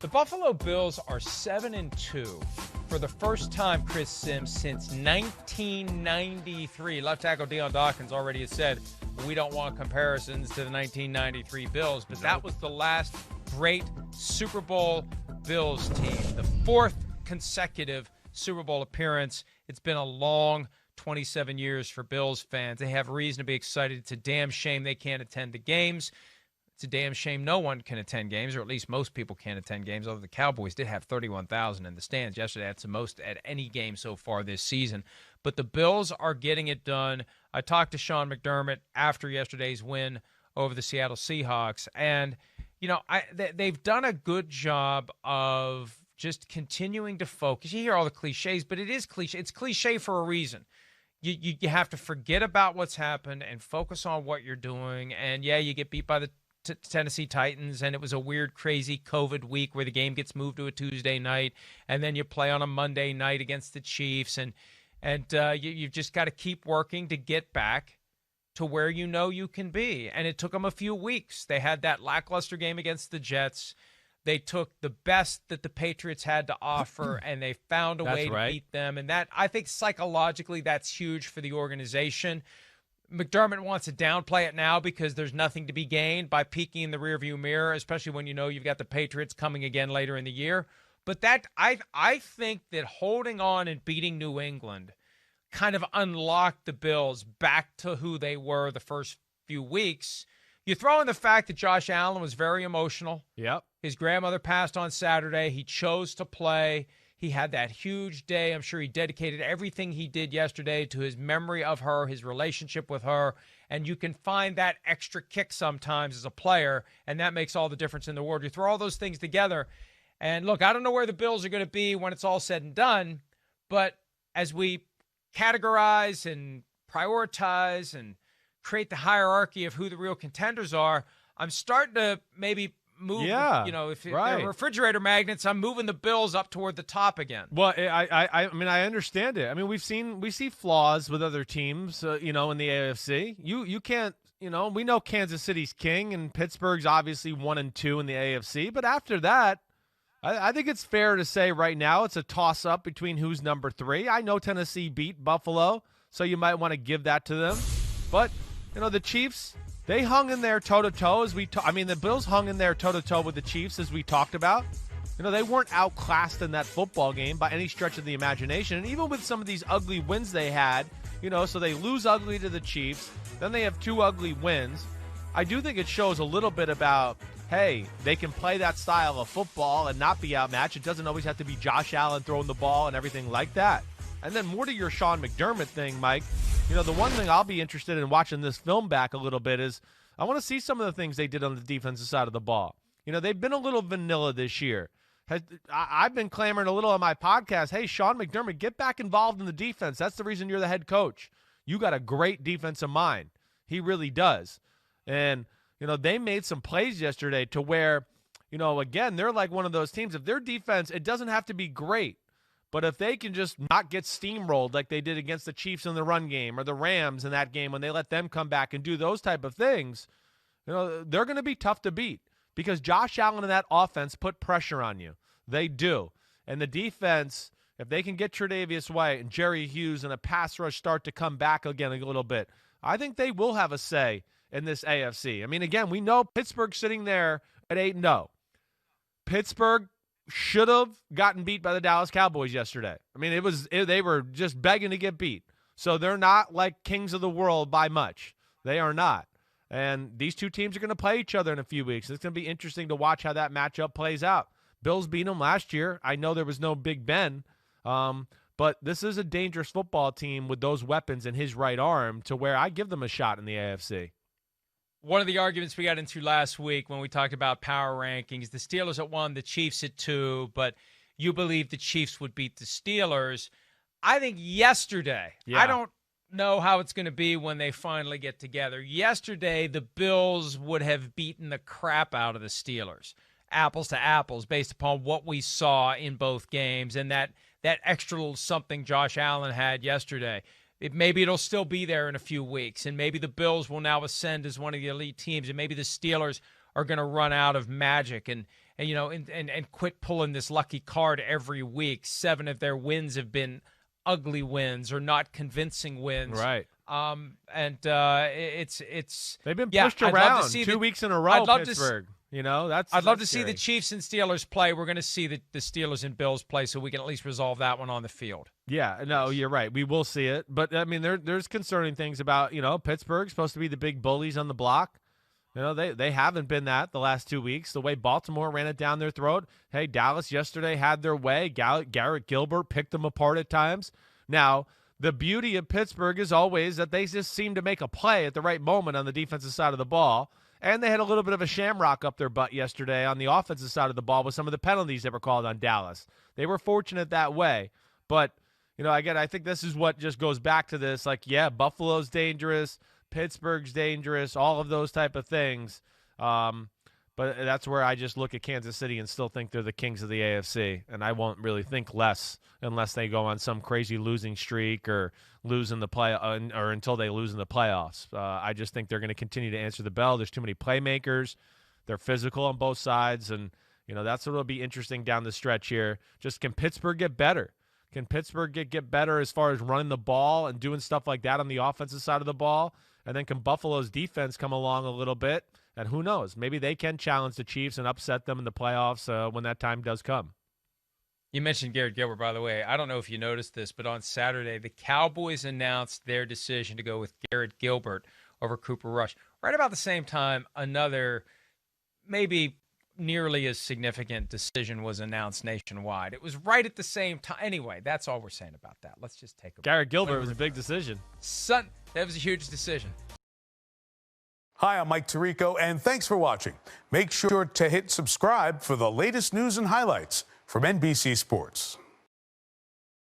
The Buffalo Bills are 7-2 for the first time, Chris Sims, since 1993. Left tackle Deion Dawkins already has said we don't want comparisons to the 1993 Bills, but that was the last great Super Bowl Bills team, the fourth consecutive Super Bowl appearance. It's been a long 27 years for Bills fans. They have reason to be excited. It's a damn shame they can't attend the games. It's a damn shame no one can attend games, or at least most people can't attend games, although the Cowboys did have 31,000 in the stands yesterday. That's the most at any game so far this season. But the Bills are getting it done. I talked to Sean McDermott after yesterday's win over the Seattle Seahawks, and they've done a good job of just continuing to focus. You hear all the cliches, but it is cliche. It's cliche for a reason. You have to forget about what's happened and focus on what you're doing. And, yeah, you get beat by the Tennessee Titans, and it was a weird, crazy COVID week where the game gets moved to a Tuesday night, and then you play on a Monday night against the Chiefs, and you've just got to keep working to get back to where you know you can be. And it took them a few weeks. They had that lackluster game against the Jets. They took the best that the Patriots had to offer, and they found a way to beat them. And that, I think psychologically, that's huge for the organization. McDermott wants to downplay it now because there's nothing to be gained by peeking in the rearview mirror, especially when you know you've got the Patriots coming again later in the year. But that I think that holding on and beating New England kind of unlocked the Bills back to who they were the first few weeks. You throw in the fact that Josh Allen was very emotional. Yep. His grandmother passed on Saturday. He chose to play. He had that huge day. I'm sure he dedicated everything he did yesterday to his memory of her, his relationship with her. And you can find that extra kick sometimes as a player, and that makes all the difference in the world. You throw all those things together, and look, I don't know where the Bills are going to be when it's all said and done, but as we categorize and prioritize and create the hierarchy of who the real contenders are, I'm starting to maybe move, if they're refrigerator magnets, I'm moving the Bills up toward the top again. Well, I mean, I understand it. I mean, we see flaws with other teams, in the AFC. You can't, we know Kansas City's king, and Pittsburgh's obviously 1-2 in the AFC. But after that, I think it's fair to say right now it's a toss-up between who's number 3. I know Tennessee beat Buffalo, so you might want to give that to them. But, the Chiefs, they hung in there toe-to-toe the Bills hung in there toe-to-toe with the Chiefs as we talked about. They weren't outclassed in that football game by any stretch of the imagination. And even with some of these ugly wins they had, so they lose ugly to the Chiefs, then they have 2 ugly wins. I do think it shows a little bit about, hey, they can play that style of football and not be outmatched. It doesn't always have to be Josh Allen throwing the ball and everything like that. And then more to your Sean McDermott thing, Mike, the one thing I'll be interested in watching this film back a little bit is I want to see some of the things they did on the defensive side of the ball. They've been a little vanilla this year. I've been clamoring a little on my podcast, hey, Sean McDermott, get back involved in the defense. That's the reason you're the head coach. You got a great defensive mind. He really does. And, they made some plays yesterday to where, again, they're like one of those teams. If their defense, it doesn't have to be great. But if they can just not get steamrolled like they did against the Chiefs in the run game or the Rams in that game when they let them come back and do those type of things, they're going to be tough to beat because Josh Allen and that offense put pressure on you. They do. And the defense, if they can get Tre'Davious White and Jerry Hughes and a pass rush start to come back again a little bit, I think they will have a say in this AFC. I mean, again, we know Pittsburgh's sitting there at 8-0. Pittsburgh should have gotten beat by the Dallas Cowboys yesterday. I mean, they were just begging to get beat. So they're not like kings of the world by much. They are not. And these two teams are going to play each other in a few weeks. It's going to be interesting to watch how that matchup plays out. Bills beat them last year. I know there was no Big Ben, but this is a dangerous football team with those weapons in his right arm to where I give them a shot in the AFC. One of the arguments we got into last week when we talked about power rankings, the Steelers at 1, the Chiefs at 2, but you believe the Chiefs would beat the Steelers. I think yesterday, I don't know how it's going to be when they finally get together. Yesterday, the Bills would have beaten the crap out of the Steelers, apples to apples, based upon what we saw in both games and that extra little something Josh Allen had yesterday. Maybe it'll still be there in a few weeks, and maybe the Bills will now ascend as one of the elite teams, and maybe the Steelers are going to run out of magic, and and and quit pulling this lucky card every week. 7 of their wins have been ugly wins or not convincing wins. Right. It's they've been pushed around 2 weeks in a row. Pittsburgh. I'd love to see the Chiefs and Steelers play. We're going to see the Steelers and Bills play, so we can at least resolve that one on the field. Yeah, no, you're right. We will see it, but I mean, there's concerning things about Pittsburgh's supposed to be the big bullies on the block. They haven't been that the last 2 weeks. The way Baltimore ran it down their throat. Hey, Dallas yesterday had their way. Garrett Gilbert picked them apart at times. Now, the beauty of Pittsburgh is always that they just seem to make a play at the right moment on the defensive side of the ball. And they had a little bit of a shamrock up their butt yesterday on the offensive side of the ball with some of the penalties that were called on Dallas. They were fortunate that way. But, again, I think this is what just goes back to this. Like, yeah, Buffalo's dangerous. Pittsburgh's dangerous. All of those type of things. But that's where I just look at Kansas City and still think they're the kings of the AFC. And I won't really think less unless they go on some crazy losing streak or lose in the or until they lose in the playoffs. I just think they're going to continue to answer the bell. There's too many playmakers. They're physical on both sides. And, that's what will be interesting down the stretch here. Just can Pittsburgh get better? Can Pittsburgh get better as far as running the ball and doing stuff like that on the offensive side of the ball? And then can Buffalo's defense come along a little bit? And who knows? Maybe they can challenge the Chiefs and upset them in the playoffs when that time does come. You mentioned Garrett Gilbert, by the way. I don't know if you noticed this, but on Saturday, the Cowboys announced their decision to go with Garrett Gilbert over Cooper Rush. Right about the same time, another maybe nearly as significant decision was announced nationwide. It was right at the same time. Anyway, that's all we're saying about that. Let's just take a Garrett Gilbert was a big decision. That was a huge decision. Hi, I'm Mike Tirico, and thanks for watching. Make sure to hit subscribe for the latest news and highlights from NBC Sports.